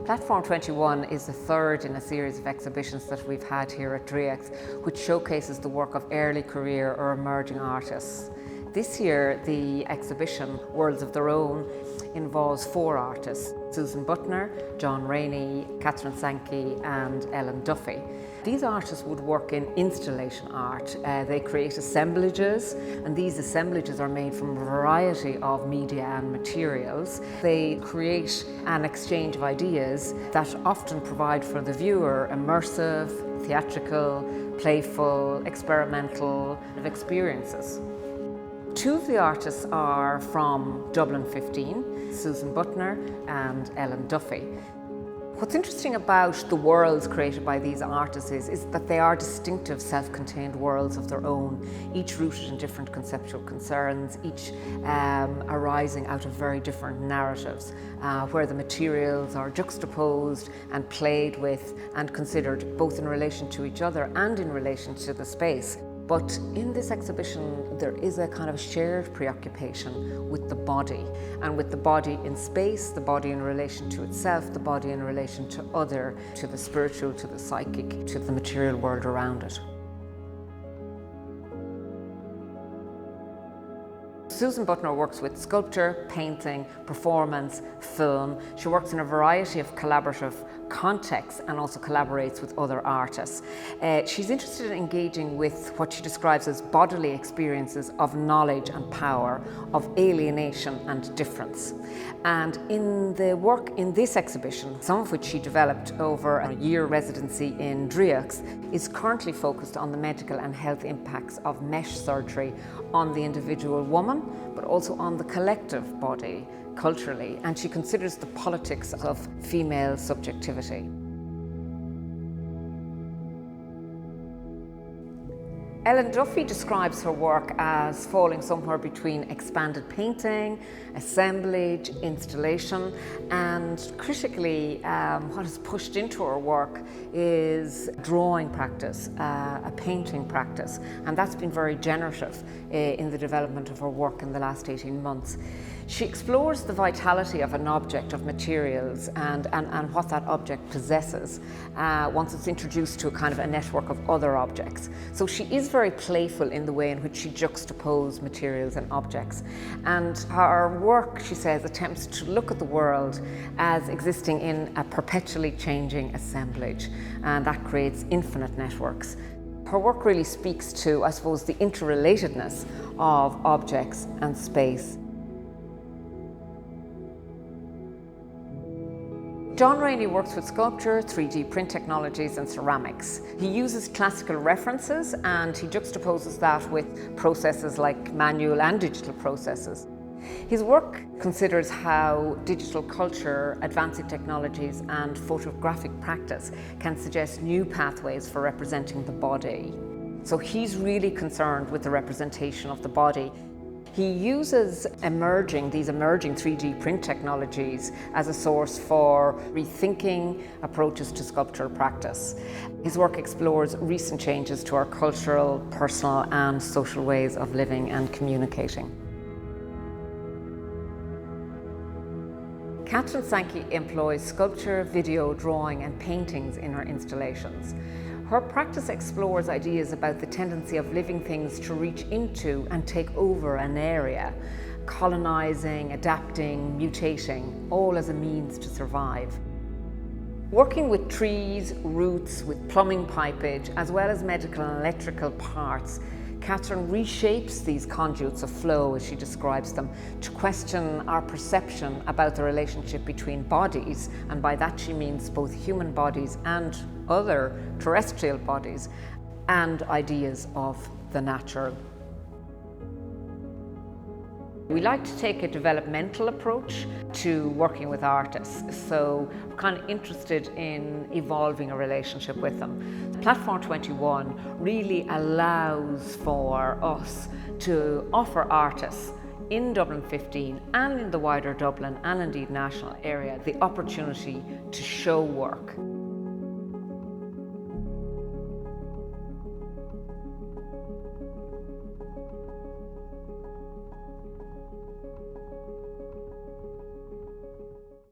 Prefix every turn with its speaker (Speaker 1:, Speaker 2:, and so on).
Speaker 1: Platform 21 is the third in a series of exhibitions that we've had here at Draíocht, which showcases the work of early career or emerging artists. This year, the exhibition, Worlds of Their Own, involves 4 artists: Susan Buttner, Rainey, Katherine Sankey and Duffy. These artists would work in installation art. They create assemblages, and these assemblages are made from a variety of media and materials. They create an exchange of ideas that often provide for the viewer immersive, theatrical, playful, experimental experiences. 2 of the artists are from Dublin 15, Susan Buttner and Duffy. What's interesting about the worlds created by these artists is that they are distinctive, self-contained worlds of their own, each rooted in different conceptual concerns, each arising out of very different narratives, where the materials are juxtaposed and played with and considered both in relation to each other and in relation to the space. But in this exhibition, there is a kind of shared preoccupation with the body, and with the body in space, the body in relation to itself, the body in relation to other, to the spiritual, to the psychic, to the material world around it. Susan Buttner works with sculpture, painting, performance, film. She works in a variety of collaborative contexts and also collaborates with other artists. She's interested in engaging with what she describes as bodily experiences of knowledge and power, of alienation and difference. And in the work in this exhibition, some of which she developed over a year residency in Draíocht, is currently focused on the medical and health impacts of mesh surgery on the individual woman, but also on the collective body culturally, and she considers the politics of female subjectivity. Duffy describes her work as falling somewhere between expanded painting, assemblage, installation, and critically what is pushed into her work is drawing practice, a painting practice, and that's been very generative in the development of her work in the last 18 months. She explores the vitality of an object, of materials, and what that object possesses once it's introduced to a kind of a network of other objects. So she is very playful in the way in which she juxtaposes materials and objects. And her work, she says, attempts to look at the world as existing in a perpetually changing assemblage, and that creates infinite networks. Her work really speaks to, I suppose, the interrelatedness of objects and space. Rainey works with sculpture, 3D print technologies and ceramics. He uses classical references and he juxtaposes that with processes like manual and digital processes. His work considers how digital culture, advancing technologies and photographic practice can suggest new pathways for representing the body. So he's really concerned with the representation of the body. He uses these emerging 3D print technologies as a source for rethinking approaches to sculptural practice. His work explores recent changes to our cultural, personal and social ways of living and communicating. Katherine Sankey employs sculpture, video, drawing and paintings in her installations. Her practice explores ideas about the tendency of living things to reach into and take over an area, colonizing, adapting, mutating, all as a means to survive. Working with trees, roots, with plumbing pipage, as well as medical and electrical parts, Katherine reshapes these conduits of flow, as she describes them, to question our perception about the relationship between bodies, and by that she means both human bodies and other terrestrial bodies, and ideas of the natural. We like to take a developmental approach to working with artists, so we're kind of interested in evolving a relationship with them. Platform 21 really allows for us to offer artists in Dublin 15 and in the wider Dublin and indeed national area the opportunity to show work.